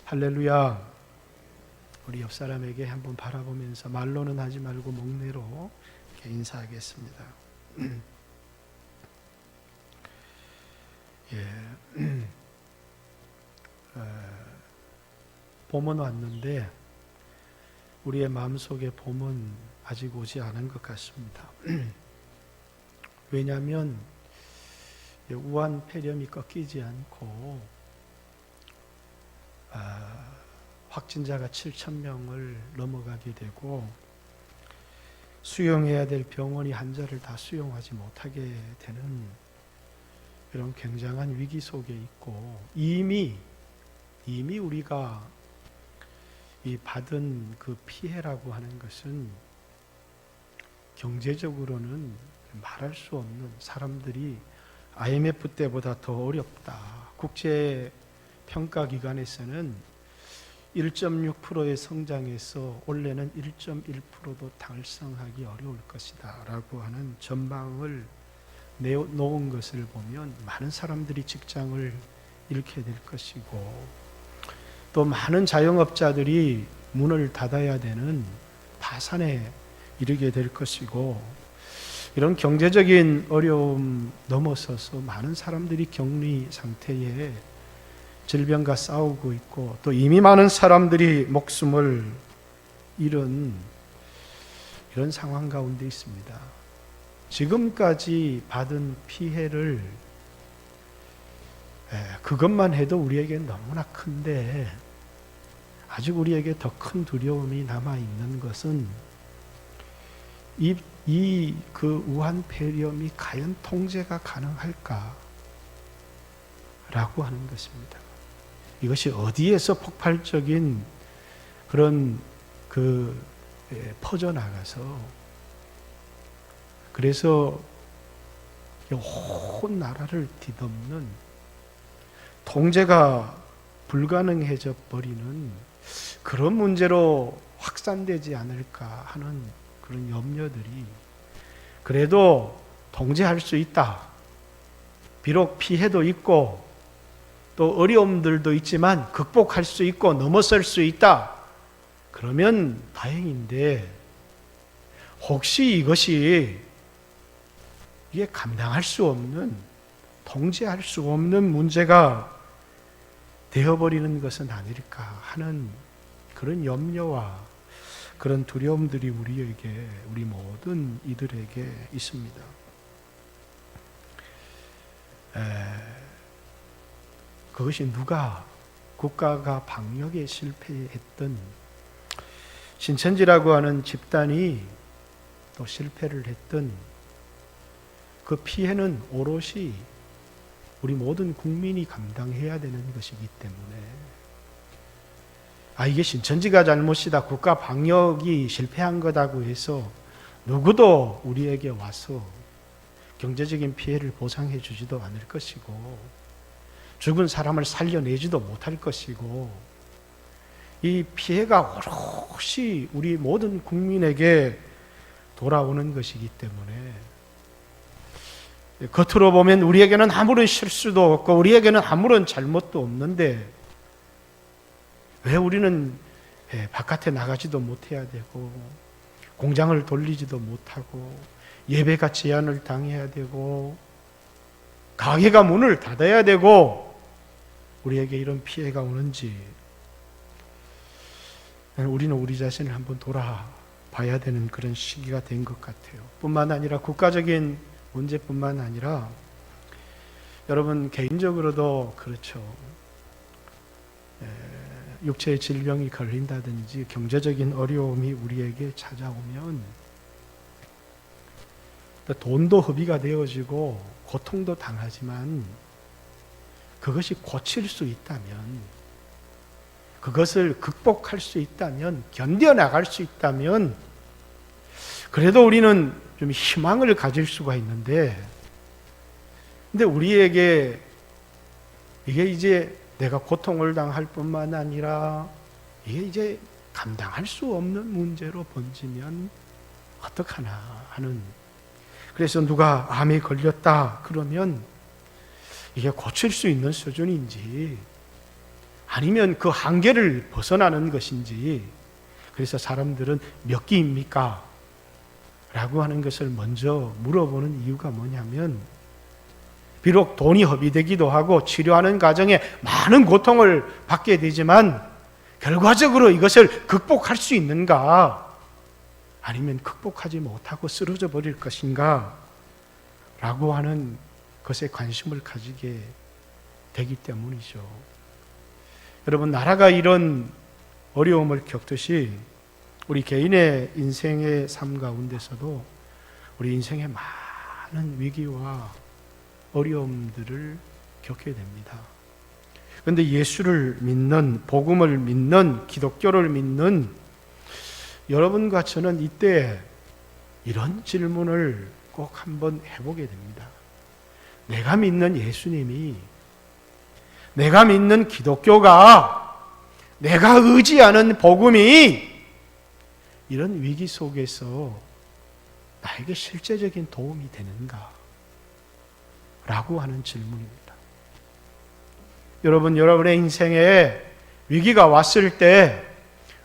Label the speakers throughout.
Speaker 1: 할렐루야. 우리 옆 사람에게 한번 바라보면서 말로는 하지 말고 목례로 이렇게 인사하겠습니다. 봄은 왔는데 우리의 마음속에 봄은 아직 오지 않은 것 같습니다. 왜냐하면 우한 폐렴이 꺾이지 않고 확진자가 7,000명을 넘어가게 되고 수용해야 될 병원이 환자를 다 수용하지 못하게 되는 이런 굉장한 위기 속에 있고 이미 우리가 이 받은 그 피해라고 하는 것은 경제적으로는 말할 수 없는, 사람들이 IMF 때보다 더 어렵다. 국제평가기관에서는 1.6%의 성장에서 올해는 1.1%도 달성하기 어려울 것이다 라고 하는 전망을 내놓은 것을 보면 많은 사람들이 직장을 잃게 될 것이고 또 많은 자영업자들이 문을 닫아야 되는 파산에 이르게 될 것이고, 이런 경제적인 어려움 넘어서서 많은 사람들이 격리 상태에 질병과 싸우고 있고 또 이미 많은 사람들이 목숨을 잃은 이런 상황 가운데 있습니다. 지금까지 받은 피해를 그것만 해도 우리에게 너무나 큰데 아직 우리에게 더 큰 두려움이 남아있는 것은 그 우한 폐렴이 과연 통제가 가능할까 라고 하는 것입니다. 이것이 어디에서 폭발적인 그런 퍼져나가서 그래서 온 나라를 뒤덮는, 통제가 불가능해져 버리는 그런 문제로 확산되지 않을까 하는 그런 염려들이, 그래도 통제할 수 있다. 비록 피해도 있고 또 어려움들도 있지만 극복할 수 있고 넘어설 수 있다. 그러면 다행인데 혹시 이게 감당할 수 없는, 통제할 수 없는 문제가 되어버리는 것은 아닐까 하는 그런 염려와 그런 두려움들이 우리 모든 이들에게 있습니다. 그것이 국가가 방역에 실패했던 신천지라고 하는 집단이 또 실패를 했던 그 피해는 오롯이 우리 모든 국민이 감당해야 되는 것이기 때문에 이게 신천지가 잘못이다, 국가 방역이 실패한 거다고 해서 누구도 우리에게 와서 경제적인 피해를 보상해 주지도 않을 것이고 죽은 사람을 살려내지도 못할 것이고, 이 피해가 오롯이 우리 모든 국민에게 돌아오는 것이기 때문에 겉으로 보면 우리에게는 아무런 실수도 없고 우리에게는 아무런 잘못도 없는데 왜 우리는 바깥에 나가지도 못해야 되고 공장을 돌리지도 못하고 예배가 제한을 당해야 되고 가게가 문을 닫아야 되고 우리에게 이런 피해가 오는지 우리는 우리 자신을 한번 돌아봐야 되는 그런 시기가 된 것 같아요. 뿐만 아니라 국가적인 문제뿐만 아니라 여러분 개인적으로도 그렇죠. 육체의 질병이 걸린다든지 경제적인 어려움이 우리에게 찾아오면 돈도 허비가 되어지고 고통도 당하지만 그것이 고칠 수 있다면, 그것을 극복할 수 있다면, 견뎌나갈 수 있다면 그래도 우리는 좀 희망을 가질 수가 있는데, 근데 우리에게 이게 이제 내가 고통을 당할 뿐만 아니라 이게 이제 감당할 수 없는 문제로 번지면 어떡하나 하는, 그래서 누가 암에 걸렸다 그러면 이게 고칠 수 있는 수준인지 아니면 그 한계를 벗어나는 것인지, 그래서 사람들은 몇 끼입니까? 라고 하는 것을 먼저 물어보는 이유가 뭐냐면, 비록 돈이 허비되기도 하고 치료하는 과정에 많은 고통을 받게 되지만 결과적으로 이것을 극복할 수 있는가? 아니면 극복하지 못하고 쓰러져 버릴 것인가? 라고 하는 것에 관심을 가지게 되기 때문이죠. 여러분, 나라가 이런 어려움을 겪듯이 우리 개인의 인생의 삶 가운데서도 우리 인생의 많은 위기와 어려움들을 겪게 됩니다. 그런데 예수를 믿는, 복음을 믿는, 기독교를 믿는 여러분과 저는 이때 이런 질문을 꼭 한번 해보게 됩니다. 내가 믿는 예수님이, 내가 믿는 기독교가, 내가 의지하는 복음이 이런 위기 속에서 나에게 실제적인 도움이 되는가? 라고 하는 질문입니다. 여러분, 여러분의 인생에 위기가 왔을 때,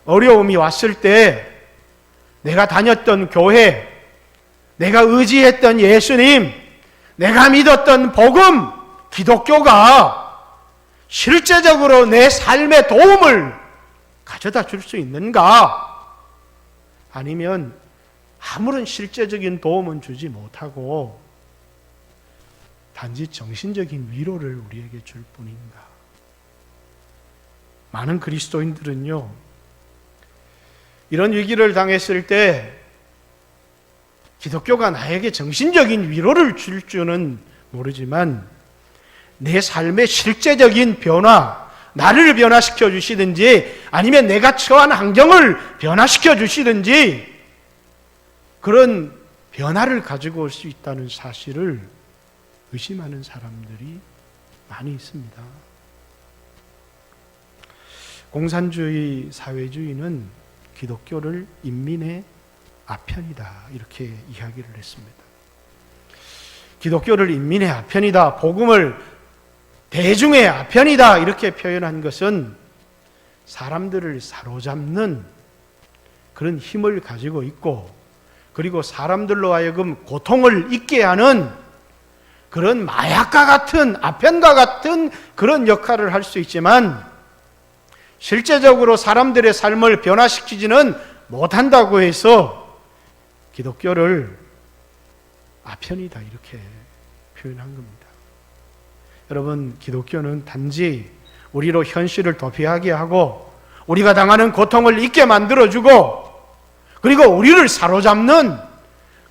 Speaker 1: 어려움이 왔을 때, 내가 다녔던 교회, 내가 의지했던 예수님, 내가 믿었던 복음, 기독교가 실제적으로 내 삶에 도움을 가져다 줄 수 있는가? 아니면 아무런 실제적인 도움은 주지 못하고 단지 정신적인 위로를 우리에게 줄 뿐인가? 많은 그리스도인들은요, 이런 위기를 당했을 때 기독교가 나에게 정신적인 위로를 줄 줄은 모르지만 내 삶의 실제적인 변화, 나를 변화시켜 주시든지 아니면 내가 처한 환경을 변화시켜 주시든지 그런 변화를 가지고 올 수 있다는 사실을 의심하는 사람들이 많이 있습니다. 공산주의 사회주의는 기독교를 인민의 아편이다, 이렇게 이야기를 했습니다. 기독교를 인민의 아편이다, 복음을 대중의 아편이다, 이렇게 표현한 것은 사람들을 사로잡는 그런 힘을 가지고 있고, 그리고 사람들로 하여금 고통을 잊게 하는 그런 마약과 같은, 아편과 같은 그런 역할을 할 수 있지만 실제적으로 사람들의 삶을 변화시키지는 못한다고 해서 기독교를 아편이다, 이렇게 표현한 겁니다. 여러분, 기독교는 단지 우리로 현실을 도피하게 하고 우리가 당하는 고통을 잊게 만들어주고 그리고 우리를 사로잡는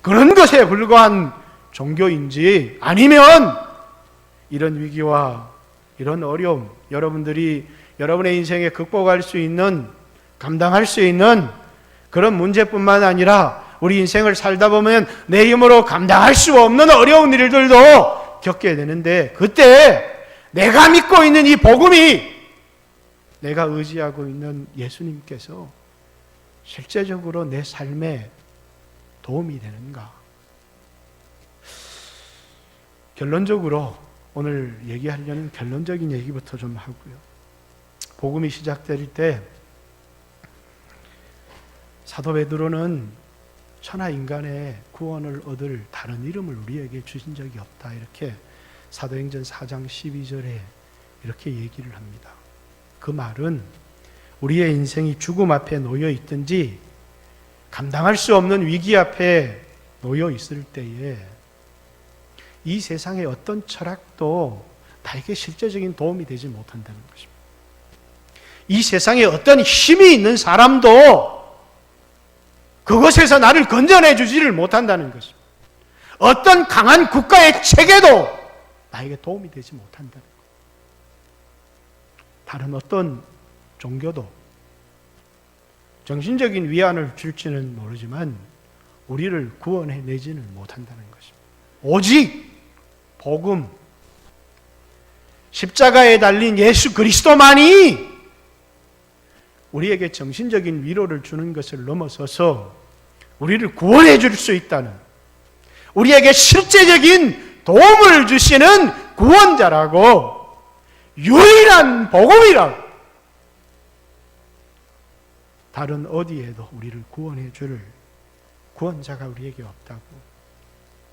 Speaker 1: 그런 것에 불과한 종교인지, 아니면 이런 위기와 이런 어려움, 여러분들이 여러분의 인생에 극복할 수 있는, 감당할 수 있는 그런 문제뿐만 아니라 우리 인생을 살다 보면 내 힘으로 감당할 수 없는 어려운 일들도 겪게 되는데, 그때 내가 믿고 있는 이 복음이, 내가 의지하고 있는 예수님께서 실제적으로 내 삶에 도움이 되는가? 결론적으로 오늘 얘기하려는 결론적인 얘기부터 좀 하고요. 복음이 시작될 때 사도 베드로는 천하 인간의 구원을 얻을 다른 이름을 우리에게 주신 적이 없다, 이렇게 사도행전 4장 12절에 이렇게 얘기를 합니다. 그 말은 우리의 인생이 죽음 앞에 놓여 있든지 감당할 수 없는 위기 앞에 놓여 있을 때에 이 세상의 어떤 철학도 나에게 실제적인 도움이 되지 못한다는 것입니다. 이 세상에 어떤 힘이 있는 사람도 그것에서 나를 건져내 주지를 못한다는 것입니다. 어떤 강한 국가의 체계도 나에게 도움이 되지 못한다는 것. 다른 어떤 종교도 정신적인 위안을 줄지는 모르지만 우리를 구원해내지는 못한다는 것입니다. 오직 복음, 십자가에 달린 예수 그리스도만이 우리에게 정신적인 위로를 주는 것을 넘어서서 우리를 구원해 줄 수 있다는, 우리에게 실제적인 도움을 주시는 구원자라고, 유일한 복음이라고 다른 어디에도 우리를 구원해 줄 구원자가 우리에게 없다고.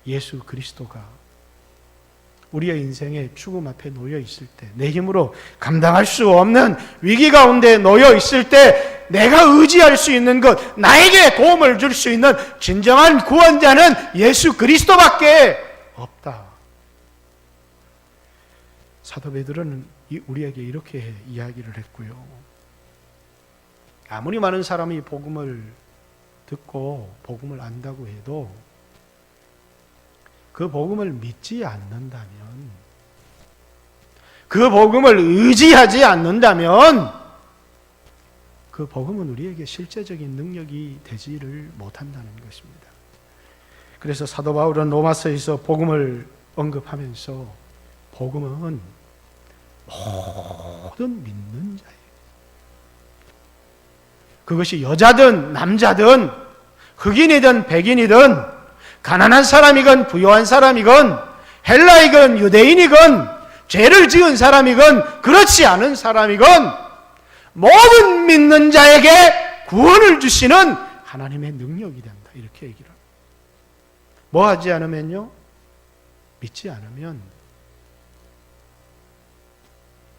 Speaker 1: 예수 그리스도가 우리의 인생에 죽음 앞에 놓여 있을 때, 내 힘으로 감당할 수 없는 위기 가운데 놓여 있을 때 내가 의지할 수 있는 것, 나에게 도움을 줄 수 있는 진정한 구원자는 예수 그리스도밖에 없다. 사도 베드로는 우리에게 이렇게 이야기를 했고요. 아무리 많은 사람이 복음을 듣고 복음을 안다고 해도 그 복음을 믿지 않는다면, 그 복음을 의지하지 않는다면 그 복음은 우리에게 실제적인 능력이 되지를 못한다는 것입니다. 그래서 사도 바울은 로마서에서 복음을 언급하면서 복음은 모든 믿는 자예요. 그것이 여자든 남자든 흑인이든 백인이든 가난한 사람이건 부유한 사람이건 헬라이건 유대인이건 죄를 지은 사람이건 그렇지 않은 사람이건 모든 믿는 자에게 구원을 주시는 하나님의 능력이 된다. 이렇게 얘기를 합니다. 뭐 하지 않으면요? 믿지 않으면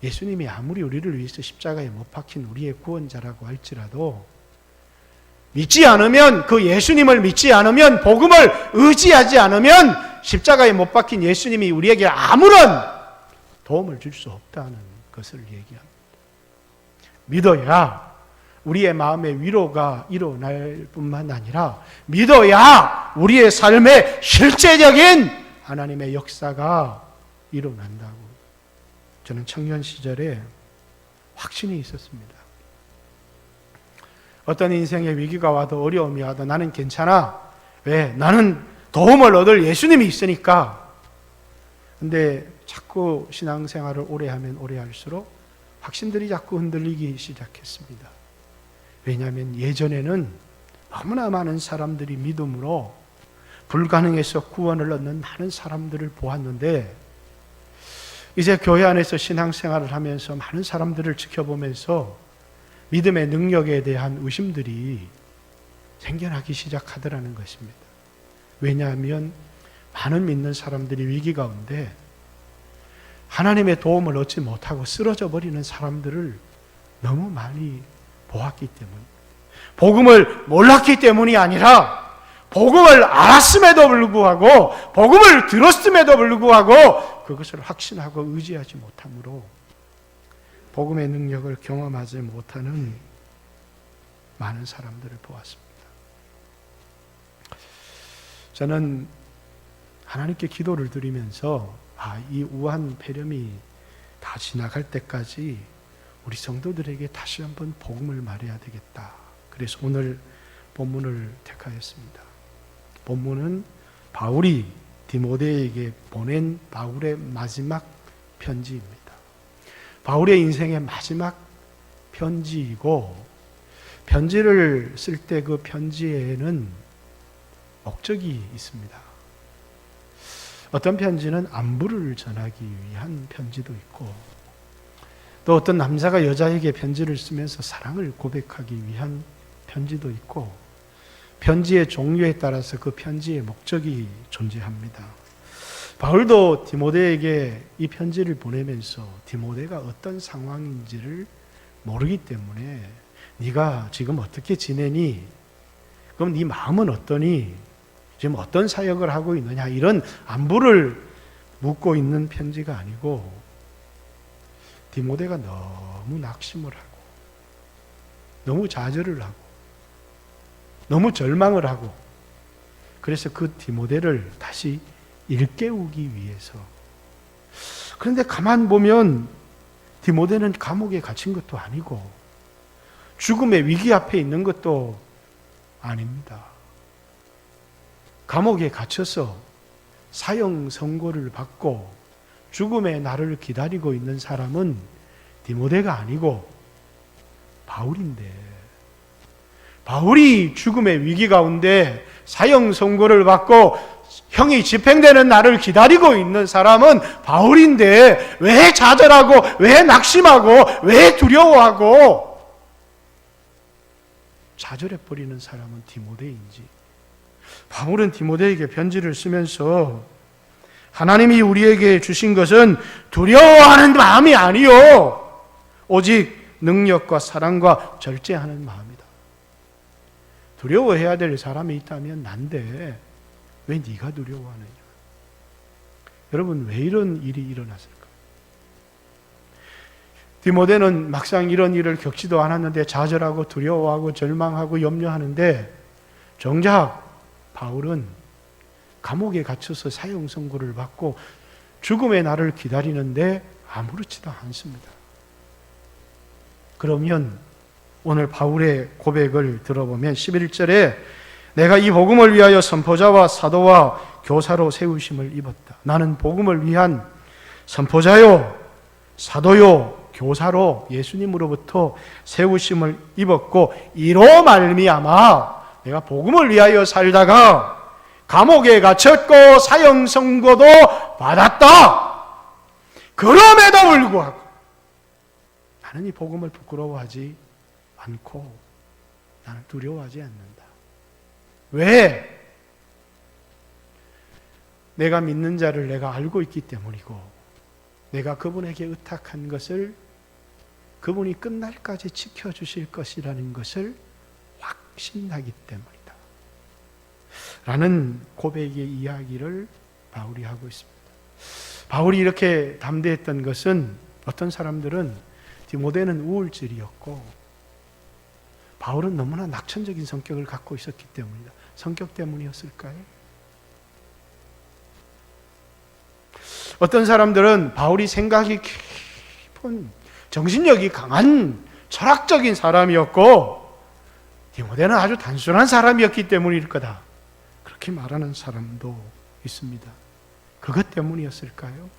Speaker 1: 예수님이 아무리 우리를 위해서 십자가에 못 박힌 우리의 구원자라고 할지라도 믿지 않으면, 그 예수님을 믿지 않으면, 복음을 의지하지 않으면 십자가에 못 박힌 예수님이 우리에게 아무런 도움을 줄 수 없다는 것을 얘기합니다. 믿어야 우리의 마음의 위로가 일어날 뿐만 아니라 믿어야 우리의 삶에 실제적인 하나님의 역사가 일어난다고 저는 청년 시절에 확신이 있었습니다. 어떤 인생의 위기가 와도 어려움이 와도 나는 괜찮아. 왜? 나는 도움을 얻을 예수님이 있으니까. 근데 자꾸 신앙생활을 오래 하면 오래 할수록 확신들이 자꾸 흔들리기 시작했습니다. 왜냐하면 예전에는 너무나 많은 사람들이 믿음으로 불가능해서 구원을 얻는 많은 사람들을 보았는데, 이제 교회 안에서 신앙생활을 하면서 많은 사람들을 지켜보면서 믿음의 능력에 대한 의심들이 생겨나기 시작하더라는 것입니다. 왜냐하면 많은 믿는 사람들이 위기 가운데 하나님의 도움을 얻지 못하고 쓰러져 버리는 사람들을 너무 많이 보았기 때문, 복음을 몰랐기 때문이 아니라 복음을 알았음에도 불구하고, 복음을 들었음에도 불구하고 그것을 확신하고 의지하지 못함으로 복음의 능력을 경험하지 못하는 많은 사람들을 보았습니다. 저는 하나님께 기도를 드리면서 이 우한 폐렴이 다 지나갈 때까지 우리 성도들에게 다시 한번 복음을 말해야 되겠다. 그래서 오늘 본문을 택하였습니다. 본문은 바울이 디모데에게 보낸 바울의 마지막 편지입니다. 바울의 인생의 마지막 편지이고, 편지를 쓸 때 그 편지에는 목적이 있습니다. 어떤 편지는 안부를 전하기 위한 편지도 있고, 또 어떤 남자가 여자에게 편지를 쓰면서 사랑을 고백하기 위한 편지도 있고, 편지의 종류에 따라서 그 편지의 목적이 존재합니다. 바울도 디모데에게 이 편지를 보내면서 디모데가 어떤 상황인지를 모르기 때문에 네가 지금 어떻게 지내니? 그럼 네 마음은 어떠니? 지금 어떤 사역을 하고 있느냐? 이런 안부를 묻고 있는 편지가 아니고, 디모데가 너무 낙심을 하고 너무 좌절을 하고 너무 절망을 하고, 그래서 그 디모데를 다시 일깨우기 위해서. 그런데 가만 보면 디모데는 감옥에 갇힌 것도 아니고 죽음의 위기 앞에 있는 것도 아닙니다. 감옥에 갇혀서 사형 선고를 받고 죽음의 날을 기다리고 있는 사람은 디모데가 아니고 바울인데, 바울이 죽음의 위기 가운데 사형 선고를 받고 형이 집행되는 날을 기다리고 있는 사람은 바울인데 왜 좌절하고 왜 낙심하고 왜 두려워하고 좌절해버리는 사람은 디모데인지. 바울은 디모데에게 편지를 쓰면서 하나님이 우리에게 주신 것은 두려워하는 마음이 아니요 오직 능력과 사랑과 절제하는 마음이다. 두려워해야 될 사람이 있다면 난데 왜 네가 두려워하느냐? 여러분, 왜 이런 일이 일어났을까? 디모데는 막상 이런 일을 겪지도 않았는데 좌절하고 두려워하고 절망하고 염려하는데, 정작 바울은 감옥에 갇혀서 사형 선고를 받고 죽음의 날을 기다리는데 아무렇지도 않습니다. 그러면 오늘 바울의 고백을 들어보면 11절에 내가 이 복음을 위하여 선포자와 사도와 교사로 세우심을 입었다. 나는 복음을 위한 선포자요 사도요 교사로 예수님으로부터 세우심을 입었고, 이로 말미암아 내가 복음을 위하여 살다가 감옥에 갇혔고 사형 선고도 받았다. 그럼에도 불구하고 나는 이 복음을 부끄러워하지 않고 나는 두려워하지 않는다. 왜? 내가 믿는 자를 내가 알고 있기 때문이고, 내가 그분에게 의탁한 것을 그분이 끝날까지 지켜주실 것이라는 것을 확신하기 때문이다 라는 고백의 이야기를 바울이 하고 있습니다. 바울이 이렇게 담대했던 것은 어떤 사람들은 디모데는 우울증이었고 바울은 너무나 낙천적인 성격을 갖고 있었기 때문이다. 성격 때문이었을까요? 어떤 사람들은 바울이 생각이 깊은, 정신력이 강한 철학적인 사람이었고 디모데는 아주 단순한 사람이었기 때문일 거다, 그렇게 말하는 사람도 있습니다. 그것 때문이었을까요?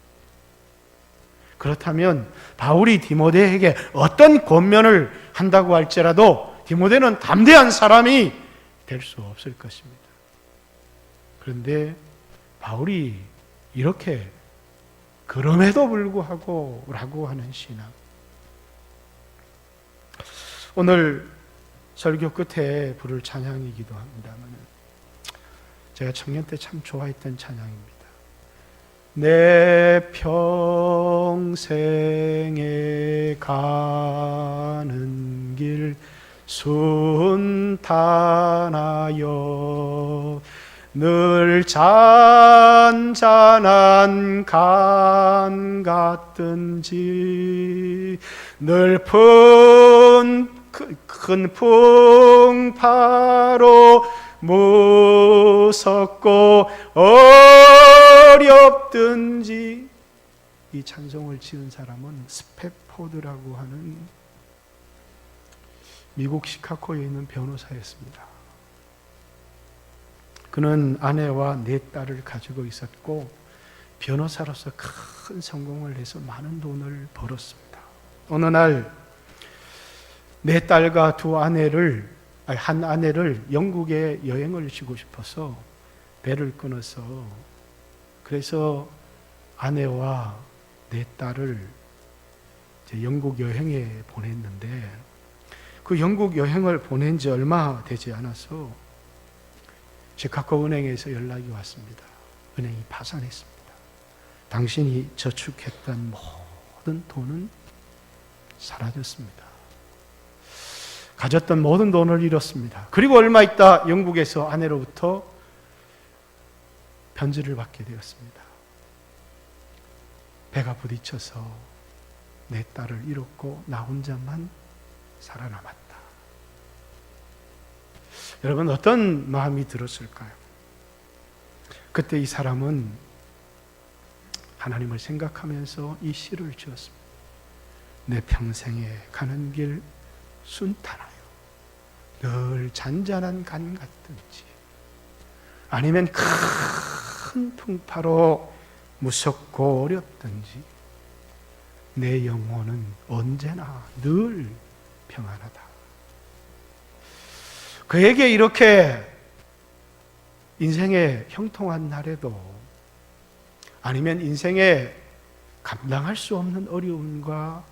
Speaker 1: 그렇다면 바울이 디모데에게 어떤 권면을 한다고 할지라도 디모데는 담대한 사람이 될 수 없을 것입니다. 그런데 바울이 이렇게 그럼에도 불구하고 라고 하는 신앙. 오늘 설교 끝에 부를 찬양이기도 합니다만 제가 청년 때 참 좋아했던 찬양입니다. 내 평생에 가는 길 순탄하여 늘 잔잔한 강 같든지 늘 큰 풍파로 무섭고 어렵든지. 이 찬송을 지은 사람은 스패포드라고 하는 미국 시카고에 있는 변호사였습니다. 그는 아내와 4딸을 가지고 있었고 변호사로서 큰 성공을 해서 많은 돈을 벌었습니다. 어느 날 4딸과 한 아내를 영국에 여행을 쉬고 싶어서 배를 끊어서, 그래서 아내와 4딸을 영국 여행에 보냈는데, 그 영국 여행을 보낸 지 얼마 되지 않아서 시카고 은행에서 연락이 왔습니다. 은행이 파산했습니다. 당신이 저축했던 모든 돈은 사라졌습니다. 가졌던 모든 돈을 잃었습니다. 그리고 얼마 있다 영국에서 아내로부터 편지를 받게 되었습니다. 배가 부딪혀서 4딸을 잃었고 나 혼자만 살아남았다. 여러분, 어떤 마음이 들었을까요? 그때 이 사람은 하나님을 생각하면서 이 시를 지었습니다. 내 평생에 가는 길 순탄하여 늘 잔잔한 강 같든지, 아니면 큰 풍파로 무섭고 어렵든지 내 영혼은 언제나 늘 평안하다. 그에게 이렇게 인생의 형통한 날에도, 아니면 인생에 감당할 수 없는 어려움과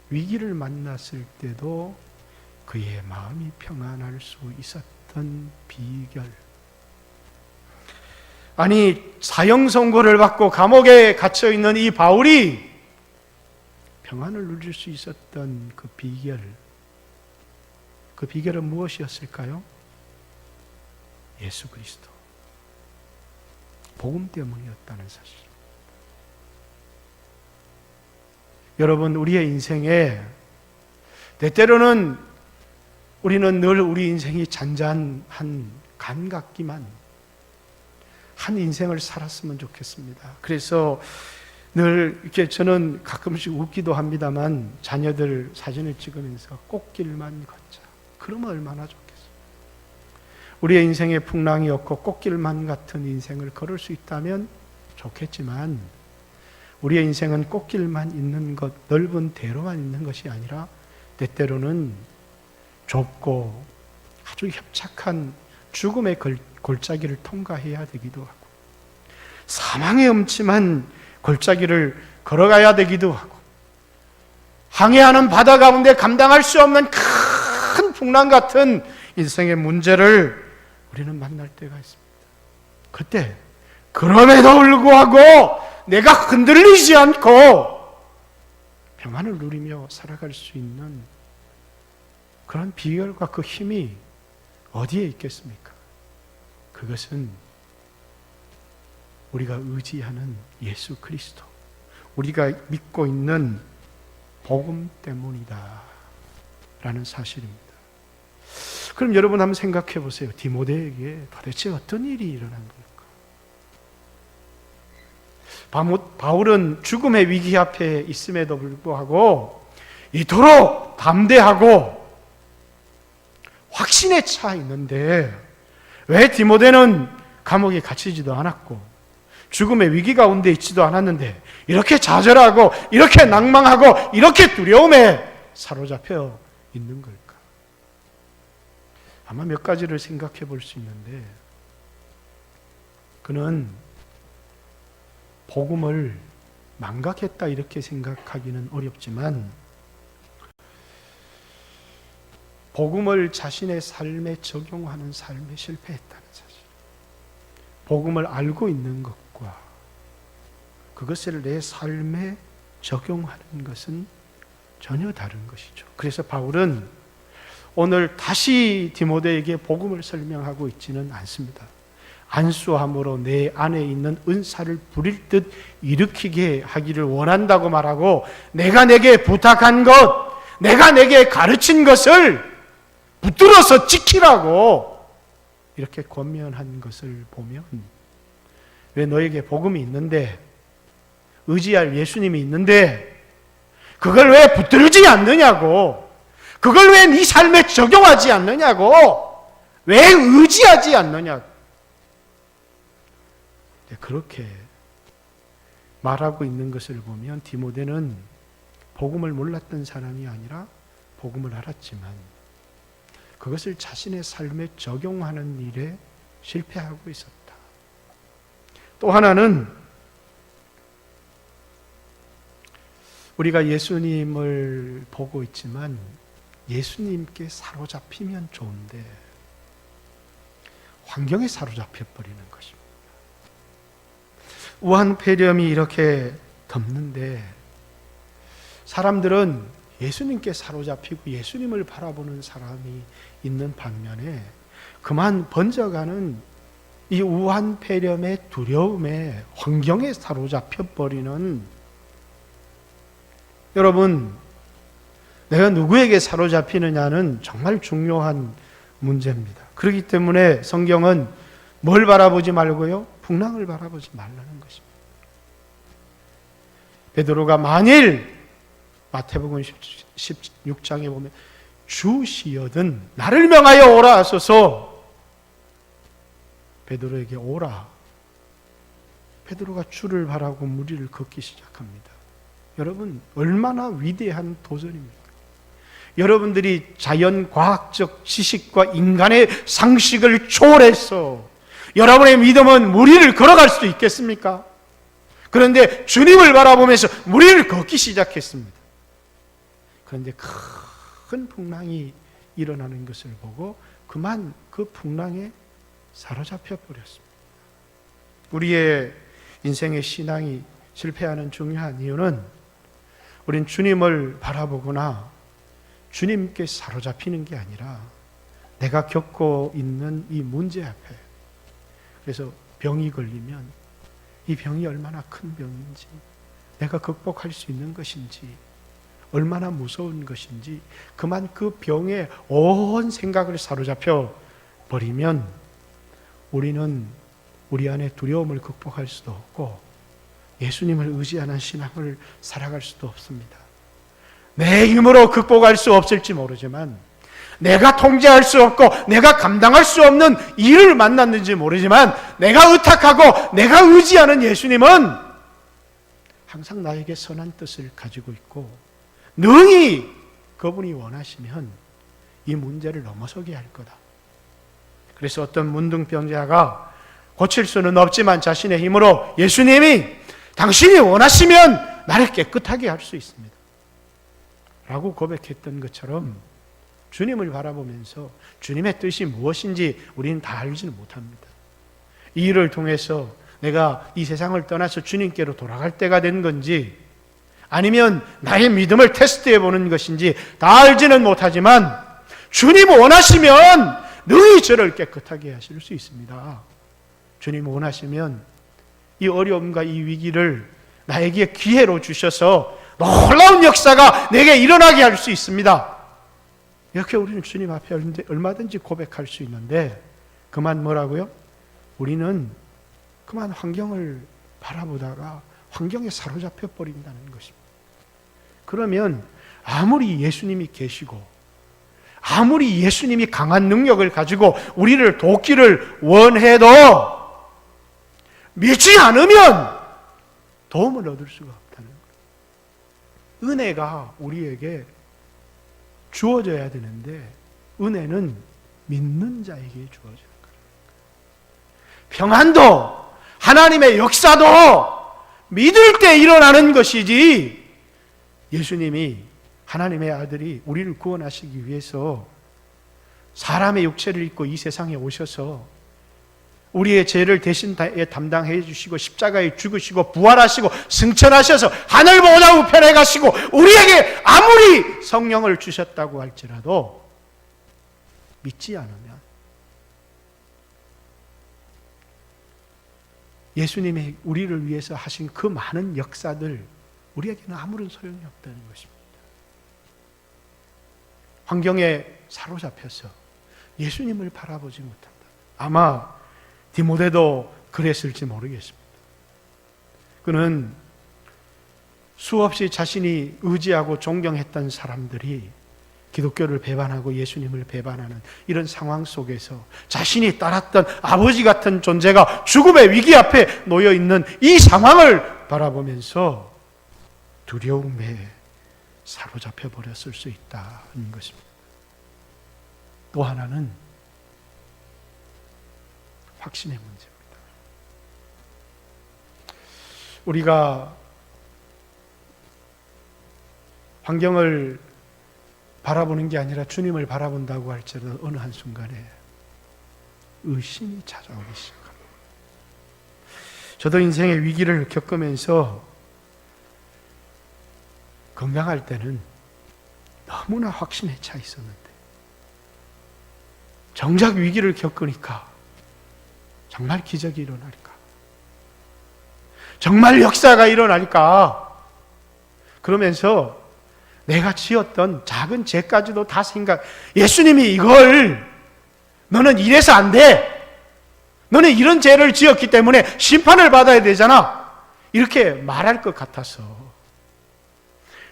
Speaker 1: 위기를 만났을 때도 그의 마음이 평안할 수 있었던 비결. 아니, 사형 선고를 받고 감옥에 갇혀 있는 이 바울이 평안을 누릴 수 있었던 그 비결, 그 비결은 무엇이었을까요? 예수 그리스도, 복음 때문이었다는 사실. 여러분, 우리의 인생에 때때로는 우리는 늘 우리 인생이 잔잔한 간 같기만 한 인생을 살았으면 좋겠습니다. 그래서 늘 이렇게 저는 가끔씩 웃기도 합니다만 자녀들 사진을 찍으면서 꽃길만 걷자. 그러면 얼마나 좋겠어요. 우리의 인생에 풍랑이 없고 꽃길만 같은 인생을 걸을 수 있다면 좋겠지만 우리의 인생은 꽃길만 있는 것, 넓은 대로만 있는 것이 아니라 때때로는 좁고 아주 협착한 죽음의 골짜기를 통과해야 되기도 하고 사망의 음침한 골짜기를 걸어가야 되기도 하고 항해하는 바다 가운데 감당할 수 없는 큰 풍랑 같은 인생의 문제를 우리는 만날 때가 있습니다. 그때 그럼에도 불구하고 내가 흔들리지 않고 평안을 누리며 살아갈 수 있는 그런 비결과 그 힘이 어디에 있겠습니까? 그것은 우리가 의지하는 예수 그리스도, 우리가 믿고 있는 복음 때문이다 라는 사실입니다. 그럼 여러분 한번 생각해 보세요. 디모데에게 도대체 어떤 일이 일어난 걸까? 바울은 죽음의 위기 앞에 있음에도 불구하고 이토록 담대하고 확신에 차 있는데 왜 디모데는 감옥에 갇히지도 않았고 죽음의 위기 가운데 있지도 않았는데 이렇게 좌절하고 이렇게 낭망하고 이렇게 두려움에 사로잡혀 있는 걸까? 아마 몇 가지를 생각해 볼 수 있는데 그는 복음을 망각했다 이렇게 생각하기는 어렵지만 복음을 자신의 삶에 적용하는 삶에 실패했다는 사실. 복음을 알고 있는 것과 그것을 내 삶에 적용하는 것은 전혀 다른 것이죠. 그래서 바울은 오늘 다시 디모데에게 복음을 설명하고 있지는 않습니다. 안수함으로 내 안에 있는 은사를 부릴 듯 일으키게 하기를 원한다고 말하고 내가 내게 부탁한 것, 내가 내게 가르친 것을 붙들어서 지키라고 이렇게 권면한 것을 보면 왜 너에게 복음이 있는데 의지할 예수님이 있는데 그걸 왜 붙들지 않느냐고, 그걸 왜 네 삶에 적용하지 않느냐고, 왜 의지하지 않느냐고 그렇게 말하고 있는 것을 보면 디모데는 복음을 몰랐던 사람이 아니라 복음을 알았지만 그것을 자신의 삶에 적용하는 일에 실패하고 있었다. 또 하나는 우리가 예수님을 보고 있지만 예수님께 사로잡히면 좋은데 환경에 사로잡혀 버리는 것입니다. 우한폐렴이 이렇게 덮는데 사람들은 예수님께 사로잡히고 예수님을 바라보는 사람이 있는 반면에 그만 번져가는 이 우한폐렴의 두려움에 환경에 사로잡혀 버리는, 여러분, 내가 누구에게 사로잡히느냐는 정말 중요한 문제입니다. 그렇기 때문에 성경은 뭘 바라보지 말고요? 풍랑을 바라보지 말라는 것입니다. 베드로가 만일 마태복음 16장에 보면 주시여든 나를 명하여 오라 하소서, 베드로에게 오라. 베드로가 주를 바라고 무리를 걷기 시작합니다. 여러분, 얼마나 위대한 도전입니까? 여러분들이 자연과학적 지식과 인간의 상식을 초월해서 여러분의 믿음은 무리를 걸어갈 수 있겠습니까? 그런데 주님을 바라보면서 무리를 걷기 시작했습니다. 그런데 큰 풍랑이 일어나는 것을 보고 그만 그 풍랑에 사로잡혀 버렸습니다. 우리의 인생의 신앙이 실패하는 중요한 이유는 우린 주님을 바라보거나 주님께 사로잡히는 게 아니라 내가 겪고 있는 이 문제 앞에, 그래서 병이 걸리면 이 병이 얼마나 큰 병인지, 내가 극복할 수 있는 것인지, 얼마나 무서운 것인지 그만 그 병에 온 생각을 사로잡혀 버리면 우리는 우리 안에 두려움을 극복할 수도 없고 예수님을 의지하는 신앙을 살아갈 수도 없습니다. 내 힘으로 극복할 수 없을지 모르지만, 내가 통제할 수 없고 내가 감당할 수 없는 일을 만났는지 모르지만, 내가 의탁하고 내가 의지하는 예수님은 항상 나에게 선한 뜻을 가지고 있고 능히 그분이 원하시면 이 문제를 넘어서게 할 거다. 그래서 어떤 문둥병자가 고칠 수는 없지만 자신의 힘으로 예수님이 당신이 원하시면 나를 깨끗하게 할 수 있습니다 라고 고백했던 것처럼, 주님을 바라보면서 주님의 뜻이 무엇인지 우리는 다 알지는 못합니다. 이 일을 통해서 내가 이 세상을 떠나서 주님께로 돌아갈 때가 된 건지, 아니면 나의 믿음을 테스트해 보는 것인지 다 알지는 못하지만 주님 원하시면 능히 저를 깨끗하게 하실 수 있습니다. 주님 원하시면 이 어려움과 이 위기를 나에게 기회로 주셔서 놀라운 역사가 내게 일어나게 할 수 있습니다. 이렇게 우리는 주님 앞에 얼마든지 고백할 수 있는데, 그만 뭐라고요? 우리는 그만 환경을 바라보다가 환경에 사로잡혀 버린다는 것입니다. 그러면 아무리 예수님이 계시고 아무리 예수님이 강한 능력을 가지고 우리를 돕기를 원해도 믿지 않으면 도움을 얻을 수가 없다는 거예요. 은혜가 우리에게 주어져야 되는데 은혜는 믿는 자에게 주어지는 거예요. 평안도 하나님의 역사도 믿을 때 일어나는 것이지, 예수님이 하나님의 아들이 우리를 구원하시기 위해서 사람의 육체를 입고 이 세상에 오셔서 우리의 죄를 대신 담당해 주시고 십자가에 죽으시고 부활하시고 승천하셔서 하늘보다 우편에 가시고 우리에게 아무리 성령을 주셨다고 할지라도 믿지 않으면 예수님이 우리를 위해서 하신 그 많은 역사들 우리에게는 아무런 소용이 없다는 것입니다. 환경에 사로잡혀서 예수님을 바라보지 못한다. 아마 디모데도 그랬을지 모르겠습니다. 그는 수없이 자신이 의지하고 존경했던 사람들이 기독교를 배반하고 예수님을 배반하는 이런 상황 속에서 자신이 따랐던 아버지 같은 존재가 죽음의 위기 앞에 놓여 있는 이 상황을 바라보면서 두려움에 사로잡혀 버렸을 수 있다는 것입니다. 또 하나는 확신의 문제입니다. 우리가 환경을 바라보는 게 아니라 주님을 바라본다고 할지라도 어느 한순간에 의심이 찾아오기 시작합니다. 저도 인생의 위기를 겪으면서 건강할 때는 너무나 확신에 차 있었는데 정작 위기를 겪으니까 정말 기적이 일어날까? 정말 역사가 일어날까? 그러면서 내가 지었던 작은 죄까지도 다 예수님이 이걸 너는 이래서 안 돼. 너는 이런 죄를 지었기 때문에 심판을 받아야 되잖아. 이렇게 말할 것 같아서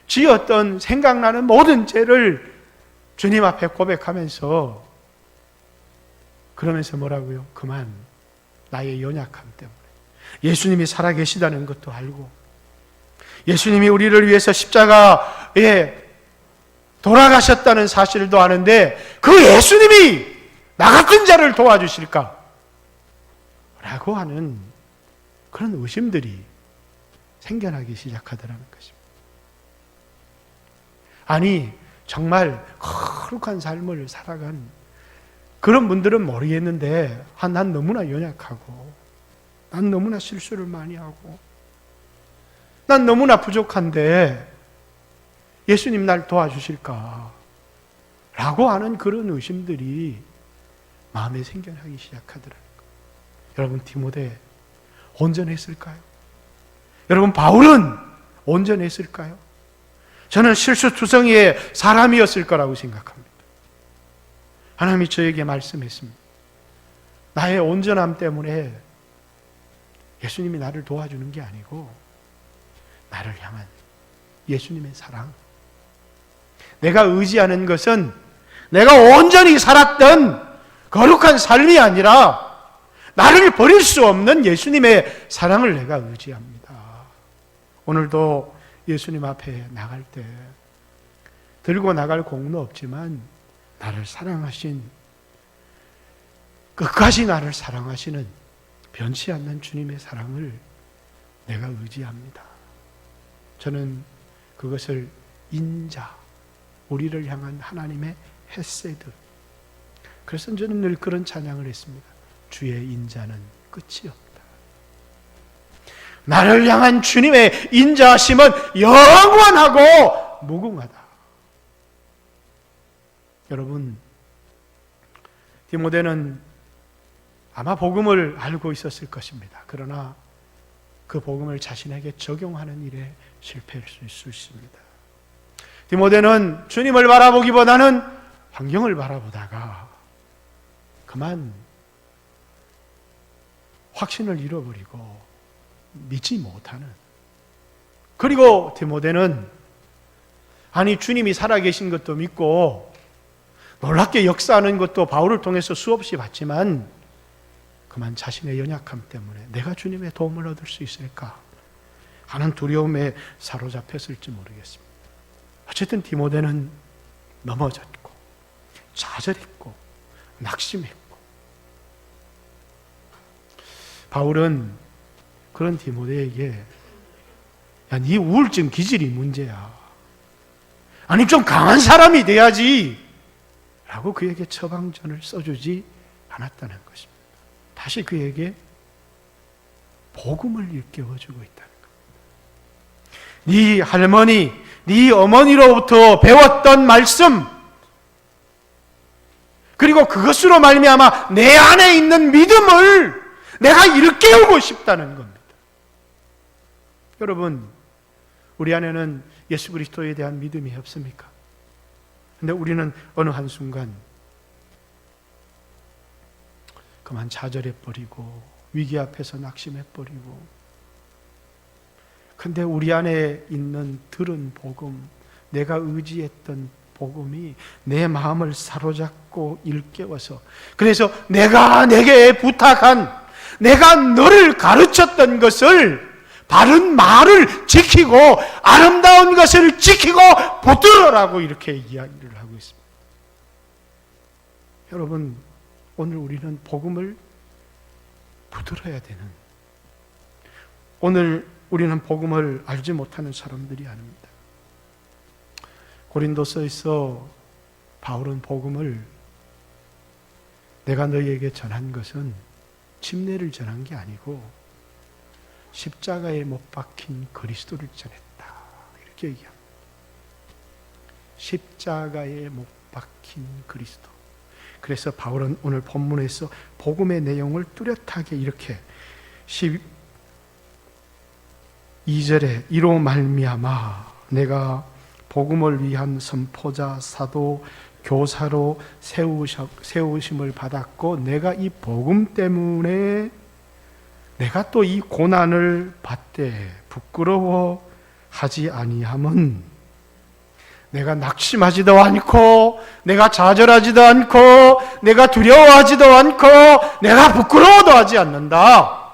Speaker 1: 지었던 생각나는 모든 죄를 주님 앞에 고백하면서 그러면서 뭐라고요? 그만 나의 연약함 때문에 예수님이 살아계시다는 것도 알고 예수님이 우리를 위해서 십자가에 돌아가셨다는 사실도 아는데 그 예수님이 나 같은 자를 도와주실까? 라고 하는 그런 의심들이 생겨나기 시작하더라는 것입니다. 아니, 정말 거룩한 삶을 살아간 그런 분들은 모르겠는데, 난 너무나 연약하고, 난 너무나 실수를 많이 하고, 난 너무나 부족한데 예수님 날 도와주실까? 라고 하는 그런 의심들이 마음에 생겨나기 시작하더라고요. 여러분, 디모데 온전했을까요? 여러분, 바울은 온전했을까요? 저는 실수투성이의 사람이었을 거라고 생각합니다. 하나님이 저에게 말씀했습니다. 나의 온전함 때문에 예수님이 나를 도와주는 게 아니고 나를 향한 예수님의 사랑, 내가 의지하는 것은 내가 온전히 살았던 거룩한 삶이 아니라 나를 버릴 수 없는 예수님의 사랑을 내가 의지합니다. 오늘도 예수님 앞에 나갈 때 들고 나갈 공로 없지만 나를 사랑하신, 끝까지 나를 사랑하시는 변치 않는 주님의 사랑을 내가 의지합니다. 저는 그것을 인자, 우리를 향한 하나님의 헤세드, 그래서 저는 늘 그런 찬양을 했습니다. 주의 인자는 끝이 없다. 나를 향한 주님의 인자하심은 영원하고 무궁하다. 여러분, 디모데는 아마 복음을 알고 있었을 것입니다. 그러나 그 복음을 자신에게 적용하는 일에 실패할 수 있습니다. 디모데는 주님을 바라보기보다는 환경을 바라보다가 그만 확신을 잃어버리고 믿지 못하는, 그리고 디모데는 아니 주님이 살아계신 것도 믿고 놀랍게 역사하는 것도 바울을 통해서 수없이 봤지만 그만 자신의 연약함 때문에 내가 주님의 도움을 얻을 수 있을까 하는 두려움에 사로잡혔을지 모르겠습니다. 어쨌든 디모데는 넘어졌고 좌절했고 낙심했고, 바울은 그런 디모데에게 야, 네 우울증 기질이 문제야. 아니 좀 강한 사람이 돼야지 라고 그에게 처방전을 써주지 않았다는 것입니다. 다시 그에게 복음을 일깨워주고 있다는 겁니다. 네 할머니, 네 어머니로부터 배웠던 말씀, 그리고 그것으로 말미암아 내 안에 있는 믿음을 내가 일깨우고 싶다는 겁니다. 여러분, 우리 안에는 예수 그리스도에 대한 믿음이 없습니까? 근데 우리는 어느 한순간 그만 좌절해버리고 위기 앞에서 낙심해버리고, 근데 우리 안에 있는 들은 복음, 내가 의지했던 복음이 내 마음을 사로잡고 일깨워서, 그래서 내가 내게 부탁한, 내가 너를 가르쳤던 것을, 바른 말을 지키고 아름다운 것을 지키고 붙들어라고 이렇게 이야기를 하고 있습니다. 여러분, 오늘 우리는 복음을 붙들어야 되는, 오늘 우리는 복음을 알지 못하는 사람들이 아닙니다. 고린도서에서 바울은 복음을, 내가 너희에게 전한 것은 침례를 전한 게 아니고 십자가에 못 박힌 그리스도를 전했다, 이렇게 얘기합니다. 십자가에 못 박힌 그리스도. 그래서 바울은 오늘 본문에서 복음의 내용을 뚜렷하게 이렇게 12절에 이로 말미암아 내가 복음을 위한 선포자, 사도, 교사로 세우심을 받았고, 내가 이 복음 때문에 내가 또 이 고난을 받되 부끄러워하지 아니함은, 내가 낙심하지도 않고 내가 좌절하지도 않고 내가 두려워하지도 않고 내가 부끄러워도 하지 않는다.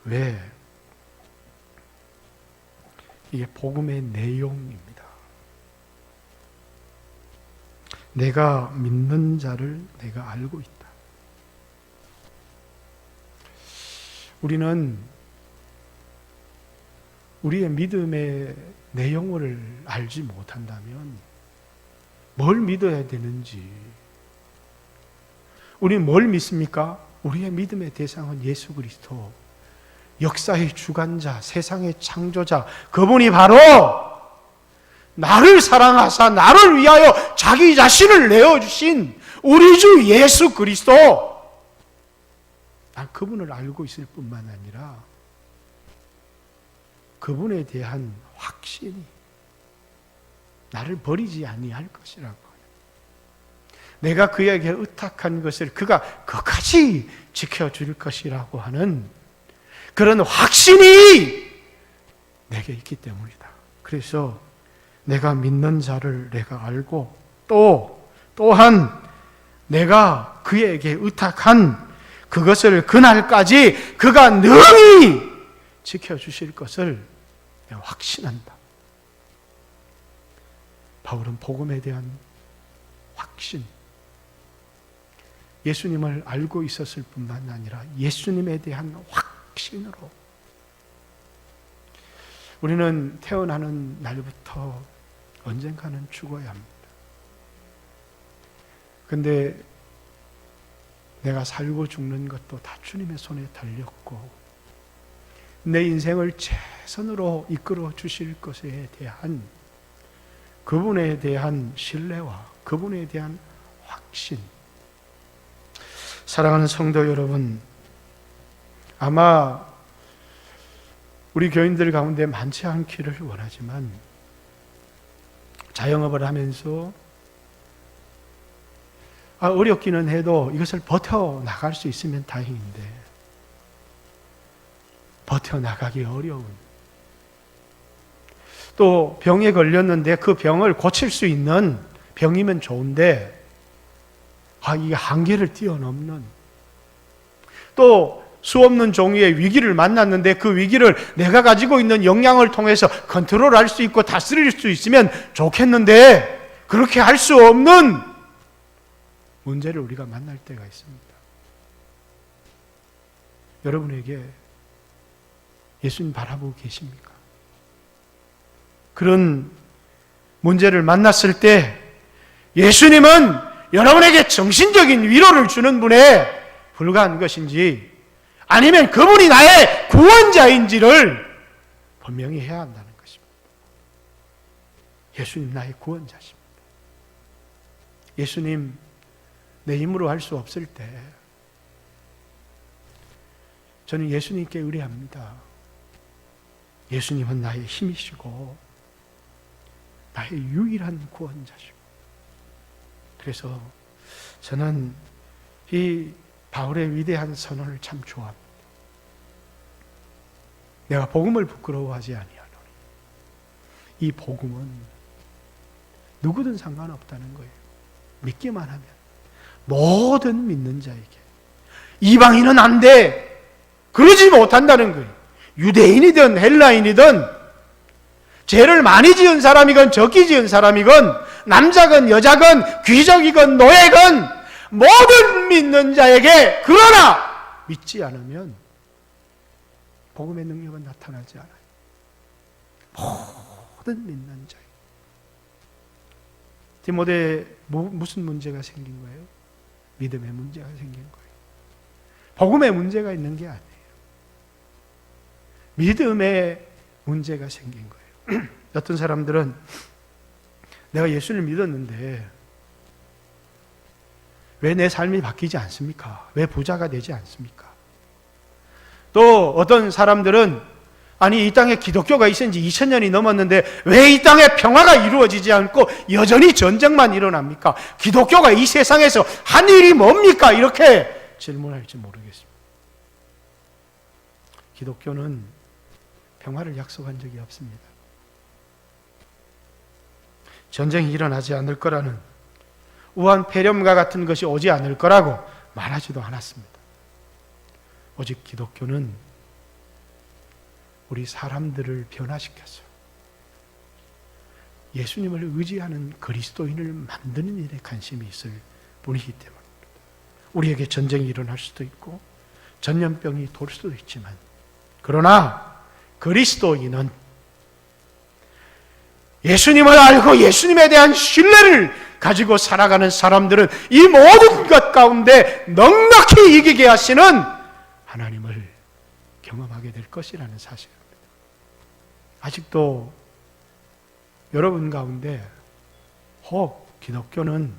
Speaker 1: 왜? 이게 복음의 내용입니다. 내가 믿는 자를 내가 알고 있다. 우리는 우리의 믿음의 내용을 알지 못한다면 뭘 믿어야 되는지. 우리는 뭘 믿습니까? 우리의 믿음의 대상은 예수 그리스도, 역사의 주관자, 세상의 창조자, 그분이 바로 나를 사랑하사 나를 위하여 자기 자신을 내어주신 우리 주 예수 그리스도. 난 그분을 알고 있을 뿐만 아니라 그분에 대한 확신이 나를 버리지 아니할 것이라고. 내가 그에게 의탁한 것을 그가 끝까지 지켜줄 것이라고 하는 그런 확신이 내게 있기 때문이다. 그래서 내가 믿는 자를 내가 알고 또한 내가 그에게 의탁한 그것을 그날까지 그가 능히 지켜주실 것을 내가 확신한다. 바울은 복음에 대한 확신, 예수님을 알고 있었을 뿐만 아니라 예수님에 대한 확신으로, 우리는 태어나는 날부터 언젠가는 죽어야 합니다. 근데 내가 살고 죽는 것도 다 주님의 손에 달렸고 내 인생을 최선으로 이끌어 주실 것에 대한 그분에 대한 신뢰와 그분에 대한 확신. 사랑하는 성도 여러분, 아마 우리 교인들 가운데 많지 않기를 원하지만 자영업을 하면서 어렵기는 해도 이것을 버텨나갈 수 있으면 다행인데 버텨나가기 어려운, 또 병에 걸렸는데 그 병을 고칠 수 있는 병이면 좋은데 이게 한계를 뛰어넘는, 또 수없는 종류의 위기를 만났는데 그 위기를 내가 가지고 있는 역량을 통해서 컨트롤할 수 있고 다스릴 수 있으면 좋겠는데 그렇게 할 수 없는 문제를 우리가 만날 때가 있습니다. 여러분에게 예수님 바라보고 계십니까? 그런 문제를 만났을 때 예수님은 여러분에게 정신적인 위로를 주는 분에 불과한 것인지 아니면 그분이 나의 구원자인지를 분명히 해야 한다는 것입니다. 예수님 나의 구원자십니다. 예수님 내 힘으로 할 수 없을 때 저는 예수님께 의뢰합니다. 예수님은 나의 힘이시고 나의 유일한 구원자시고, 그래서 저는 이 바울의 위대한 선언을 참 좋아합니다. 내가 복음을 부끄러워하지 아니하노니. 이 복음은 누구든 상관없다는 거예요. 믿기만 하면 모든 믿는 자에게. 이방인은 안 돼, 그러지 못한다는 거예요. 유대인이든 헬라인이든 죄를 많이 지은 사람이건 적게 지은 사람이건 남자건 여자건 귀족이건 노예건 모든 믿는 자에게, 그러나 믿지 않으면 복음의 능력은 나타나지 않아요. 모든 믿는 자에게. 디모데에 무슨 문제가 생긴 거예요? 믿음의 문제가 생긴 거예요. 복음의 문제가 있는 게 아니에요. 믿음의 문제가 생긴 거예요. 어떤 사람들은 내가 예수를 믿었는데 왜 내 삶이 바뀌지 않습니까? 왜 부자가 되지 않습니까? 또 어떤 사람들은 아니 이 땅에 기독교가 있은 지 2000년이 넘었는데 왜 이 땅에 평화가 이루어지지 않고 여전히 전쟁만 일어납니까? 기독교가 이 세상에서 한 일이 뭡니까? 이렇게 질문할지 모르겠습니다. 기독교는 평화를 약속한 적이 없습니다. 전쟁이 일어나지 않을 거라는 우한 폐렴과 같은 것이 오지 않을 거라고 말하지도 않았습니다. 오직 기독교는 우리 사람들을 변화시켜서 예수님을 의지하는 그리스도인을 만드는 일에 관심이 있을 분이기 때문입니다. 우리에게 전쟁이 일어날 수도 있고 전염병이 돌 수도 있지만, 그러나 그리스도인은 예수님을 알고 예수님에 대한 신뢰를 가지고 살아가는 사람들은 이 모든 것 가운데 넉넉히 이기게 하시는 하나님을 경험하게 될 것이라는 사실입니다. 아직도 여러분 가운데 기독교는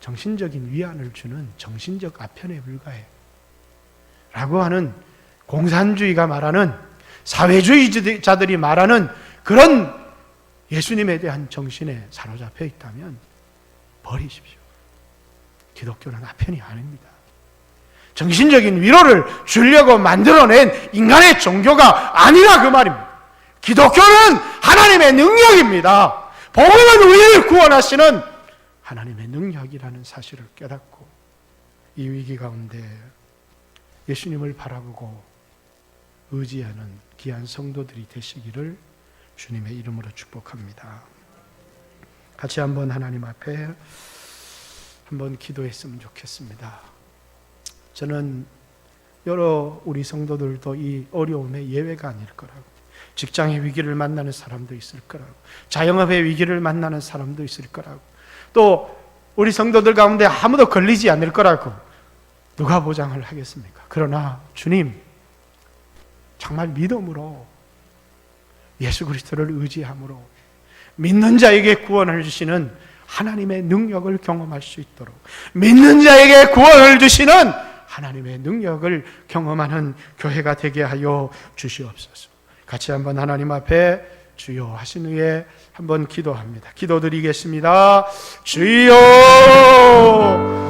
Speaker 1: 정신적인 위안을 주는 정신적 아편에 불과해 라고 하는 공산주의가 말하는, 사회주의자들이 말하는 그런 예수님에 대한 정신에 사로잡혀 있다면 버리십시오. 기독교는 아편이 아닙니다. 정신적인 위로를 주려고 만들어낸 인간의 종교가 아니라 그 말입니다. 기독교는 하나님의 능력입니다. 복음은 우리를 구원하시는 하나님의 능력이라는 사실을 깨닫고 이 위기 가운데 예수님을 바라보고 의지하는 귀한 성도들이 되시기를 주님의 이름으로 축복합니다. 같이 한번 하나님 앞에 한번 기도했으면 좋겠습니다. 저는 여러 우리 성도들도 이 어려움의 예외가 아닐 거라고, 직장의 위기를 만나는 사람도 있을 거라고, 자영업의 위기를 만나는 사람도 있을 거라고, 또 우리 성도들 가운데 아무도 걸리지 않을 거라고 누가 보장을 하겠습니까? 그러나 주님, 정말 믿음으로 예수 그리스도를 의지함으로 믿는 자에게 구원을 주시는 하나님의 능력을 경험할 수 있도록, 믿는 자에게 구원을 주시는 하나님의 능력을 경험하는 교회가 되게 하여 주시옵소서. 같이 한번 하나님 앞에 주여 하신 후에 한번 기도합니다. 기도드리겠습니다. 주여